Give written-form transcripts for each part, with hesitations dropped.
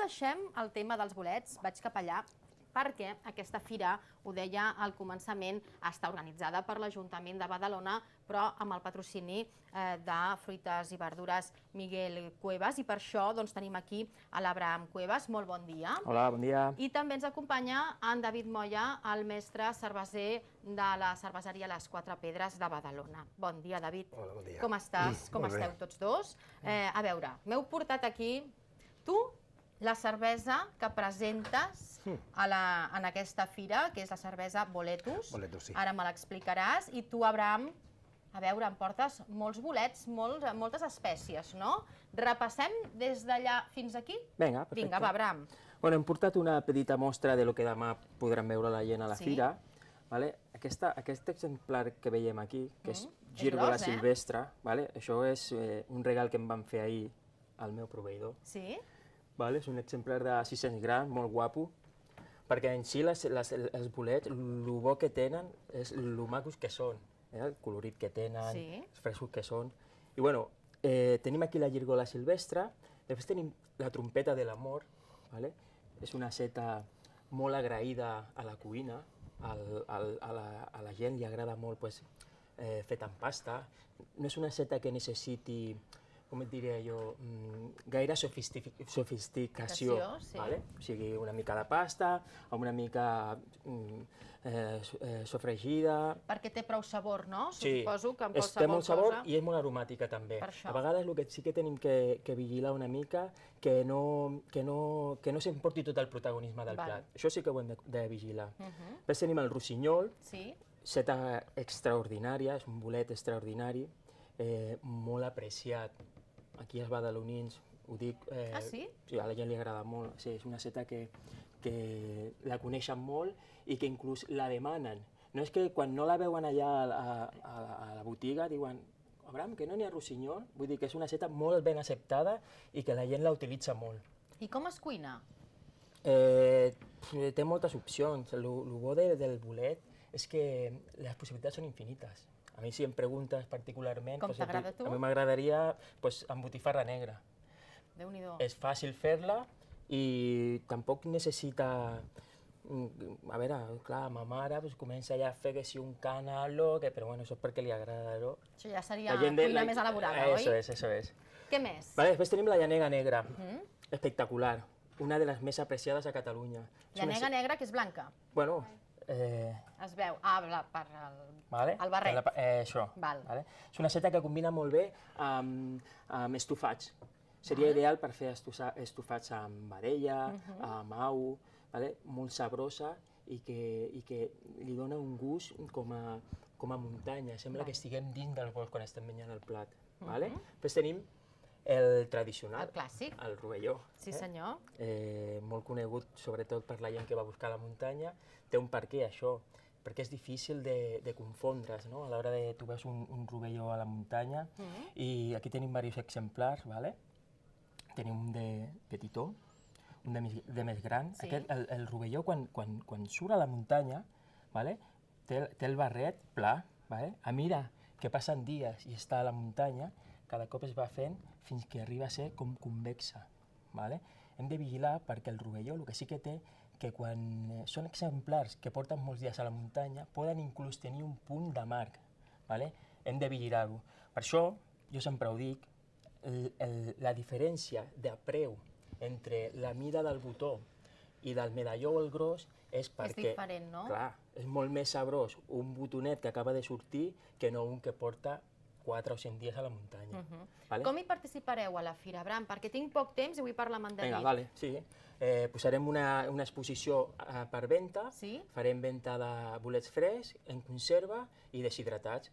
deixem el tema dels bolets, vaig cap allà, perquè aquesta fira, ho deia al començament, està organitzada per l'Ajuntament de Badalona, però amb el patrocini de Fruites i Verdures Miguel Cuevas, i per això tenim aquí a l'Abraham Cuevas. Molt bon dia. Hola, bon dia. I també ens acompanya en David Moya, el mestre cerveser de la cerveseria Les Quatre Pedres de Badalona. Bon dia, David. Hola, bon dia. Com estàs? Com esteu tots dos? A veure, m'heu portat aquí, tu, la cervesa que presentes en aquesta fira, que és la cervesa Boletus. Boletus, sí. Ara me l'explicaràs. I tu, Abraham, a veure, em portes molts bolets, moltes espècies, no? Repassem des d'allà fins aquí? Vinga, perfecte. Vinga, va, Abraham. Bueno, hem portat una petita mostra de lo que demà podran veure la gent a la fira. Aquest exemplar que veiem aquí, que és Gírgola silvestre, això és un regal que em van fer ahir al meu proveïdor. Sí? És un exemplar de 600 grams, molt guapo, perquè en si els bolets, el bo que tenen és el macos que són, el colorit que tenen, els frescos que són. I bueno, tenim aquí la Gírgola silvestre, després tenim la trompeta de l'amor, és una seta molt agraïda a la cuina, a la gent li agrada molt feta en pasta, no és una seta que necessiti, com et diria jo, gaire sofisticació, o sigui, una mica de pasta, amb una mica sofregida. Perquè té prou sabor, no? Sí, suposo que en té qualsevol molt sabor cosa. i és molt aromàtica també. Per això. A vegades el que sí que tenim que vigilar una mica, que no s'emporti tot el protagonisme del plat. Això sí que ho hem de vigilar. Després tenim el rossinyol, seta extraordinària, és un bolet extraordinari, molt apreciat. Aquí als badalonins, ho dic... Ah, sí? Sí, a la gent li agrada molt. Sí, és una seta que la coneixen molt i que inclús la demanen. No és que quan no la veuen allà a la botiga diuen Abraham, que no n'hi ha rossinyol? Vull dir que és una seta molt ben acceptada i que la gent la utilitza molt. I com es cuina? Té moltes opcions. El bo del bolet és que les possibilitats són infinites. A mi, si em preguntes particularment... Com t'agrada a tu? A mi m'agradaria amb botifarra negra. Déu-n'hi-do. És fàcil fer-la i tampoc necessita... A veure, clar, ma mare comença ja a fer que si un canalo, però bueno, això és perquè li agrada, no? Això ja seria cuina més elaborada, oi? Eso es. Què més? Després tenim la llanega negra, espectacular, una de les més apreciades a Catalunya. Llanega negra, que és blanca. Bueno... Es veu, per el barret. Això. És una seta que combina molt bé amb estofats. Seria ideal per fer estofats amb vedella, amb au, molt sabrosa i que li dona un gust com a muntanya. Sembla que estiguem dins del bosc quan estem menjant el plat. Després tenim el tradicional, el clàssic, el rovelló. Sí, senyor. Molt conegut, sobretot per la gent que va buscar la muntanya. Té un perquè, això, perquè és difícil de confondre's, no? A l'hora de tu veus un rovelló a la muntanya, i aquí tenim diversos exemplars, tenim un de petitó, un de més gran. El rovelló, quan surt a la muntanya, té el barret pla, a mesura que passen dies i està a la muntanya, cada cop es va fent fins que arriba a ser com convexa. Hem de vigilar perquè el rovelló el que sí que té, que quan són exemplars que porten molts dies a la muntanya, poden inclús tenir un punt d'amarg. Hem de vigilar-ho. Per això, jo sempre ho dic, la diferència de preu entre la mida del botó i del medalló o el gros és perquè... És diferent, no? Clar, és molt més sabrós un botonet que acaba de sortir que no un que porta 4 o 5 dies a la muntanya. Com hi participareu a la fira, Abraham? Perquè tinc poc temps i vull parlar amb en David. Vinga, sí. Posarem una exposició per venda, farem venda de bolets frescs, en conserva i deshidratats,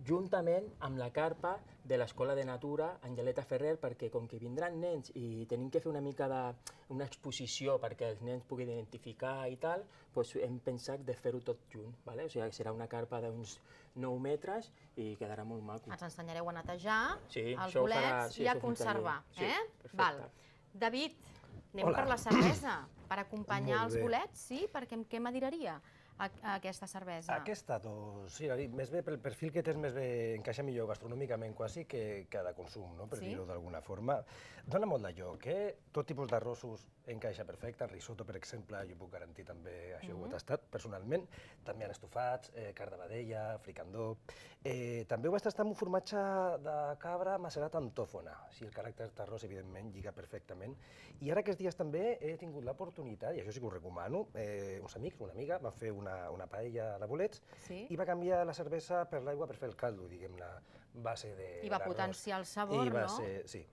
juntament amb la carpa de l'Escola de Natura Angeleta Ferrer, perquè com que vindran nens i tenim que fer una mica d'una exposició perquè els nens puguin identificar i tal, hem pensat de fer-ho tot junt. O sigui, serà una carpa d'uns 9 metres i quedarà molt maco. Ens ensenyareu a netejar els això bolets i a conservar. Sí, perfecte. David, anem per la cervesa, per acompanyar els bolets, sí? Perquè què m'adiraria aquesta cervesa? Aquesta, doncs, sí, més bé pel perfil que tens, més bé encaixa millor gastronòmicament quasi que de consum, per dir-ho d'alguna forma. Dóna molt de lloc, tot tipus d'arrossos encaixa perfecte. El risotto, per exemple, jo puc garantir també, això ho he tastat personalment. També han estofats, carn de vedella, fricandó. També ho vaig tastar amb un formatge de cabra macerat amb tòfona. Així el caràcter terrós, evidentment, lliga perfectament. I ara aquests dies també he tingut l'oportunitat, i això sí que ho recomano, uns amics, una amiga, van fer una paella de bolets i va canviar la cervesa per l'aigua per fer el caldo, diguem-ne, base de... I va potenciar el sabor, no? Sí.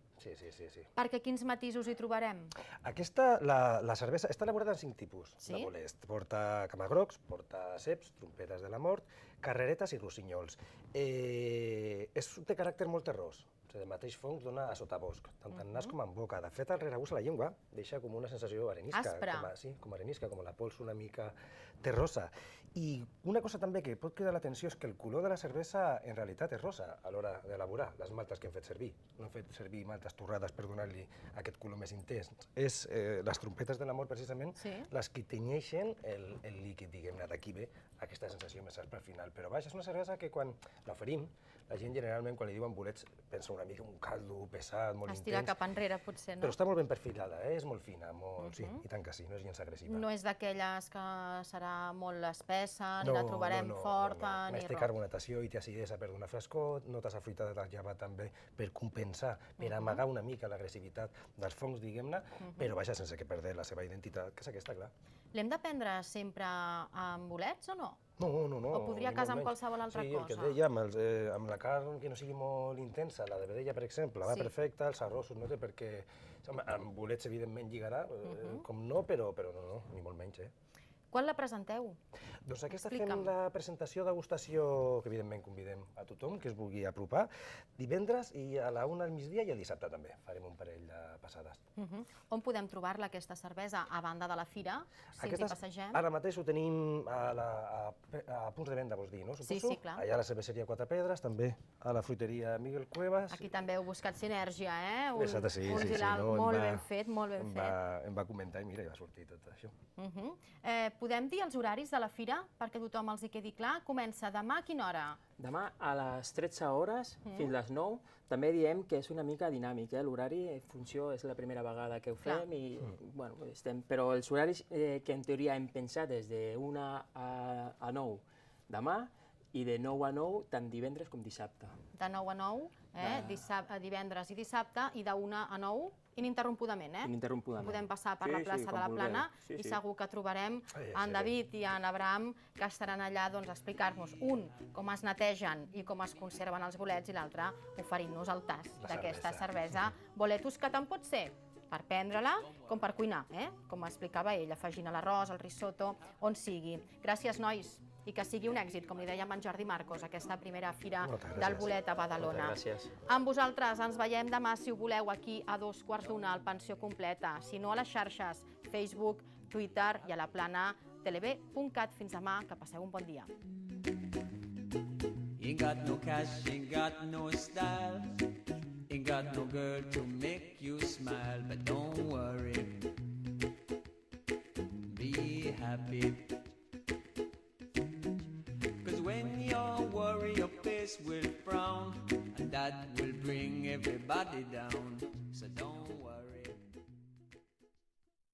Perquè quins matisos hi trobarem? Aquesta, la cervesa, està elaborada en 5 tipus de Sí? bolets. Porta camagrocs, porta ceps, trompetes de la mort, carreretes i rossinyols. Té caràcter molt terrós. El mateix fong dona a sotabosc, tant en nas com en boca. De fet, el regust a la llengua deixa com una sensació arenisca. Aspra. Com arenisca, com la pols una mica terrosa. I una cosa també que pot cridar l'atenció és que el color de la cervesa en realitat és rosa a l'hora d'elaborar les maltes que hem fet servir. No hem fet servir maltes torrades per donar-li aquest color més intens. És les trompetes de l'amor, precisament, les que tenyeixen el líquid, diguem-ne. D'aquí ve aquesta sensació més aspra al final. Però vaja, és una cervesa que quan l'oferim, la gent generalment quan li diuen bolets pensa una mica un caldo pesat, molt Estira intens. cap enrere, potser, no? Però està molt ben perfilada, és molt fina, sí, i tant que sí, no és gens agressiva. No és d'aquelles que serà molt espessa, ni la trobarem forta, ni res. Té carbonatació i té acidesa per donar frescor, notes afruitades del llevat també per compensar, per amagar una mica l'agressivitat dels fongs, diguem-ne, però vaja, sense que perdre la seva identitat, que és aquesta, clar. L'hem de prendre sempre amb bolets o no? No. O podria casar amb qualsevol altra cosa? Sí, el que dèiem, amb la carn que no sigui molt intensa, la de vedella, per exemple, va perfecta, els arrossos no té per què... Amb bolets, evidentment, lligarà, com no, però no, ni molt menys, Quan la presenteu? Doncs aquesta fem la presentació degustació, que evidentment convidem a tothom que es vulgui apropar, divendres i a la 1 al migdia i el dissabte també. Farem un parell de passades. On podem trobar-la, aquesta cervesa, a banda de la fira, si ens hi passegem? Ara mateix ho tenim a punts de venda, vols dir, no? Sí, clar. Allà a la cerveseria Quatre Pedres, també a la fruiteria Miguel Cuevas. Aquí també heu buscat sinergia, Exacte, sí. Molt ben fet, molt ben fet. Em va comentar i mira, va sortir tot això. Podem dir els horaris de la fira, perquè tothom els hi quedi clar? Comença demà a quina hora? Demà a les 13 hores fins a les 9. També diem que és una mica dinàmic, l'horari en funció, és la primera vegada que ho fem i bueno, però els horaris que en teoria hem pensat és de 1 a 9 demà i de 9 a 9 tant divendres com dissabte. De 9 a 9, divendres i dissabte, i de 1 a 9 ininterrompudament, Ininterrompudament. Podem passar per la plaça de la Plana i segur que trobarem en David i en Abraham que estaran allà doncs, a explicar-nos, un, com es netegen i com es conserven els bolets, i l'altre, oferint-nos el tast d'aquesta cervesa Boletus, que tant pot ser per prendre-la com per cuinar, com explicava ell, afegint a l'arròs, al risotto, on sigui. Gràcies, nois, i que sigui un èxit, com li dèiem en Jordi Marcos, aquesta primera fira del bolet a Badalona. Gràcies. Amb vosaltres ens veiem demà, si ho voleu, aquí a 1:15 al Pensió Completa. Si no, a les xarxes, Facebook, Twitter i a la plana tv.cat. Fins demà, que passeu un bon dia. Ain't got no cash, ain't got no style, ain't got no girl to make you smile, but don't worry, be happy. When you worry, your face will frown, and that will bring everybody down.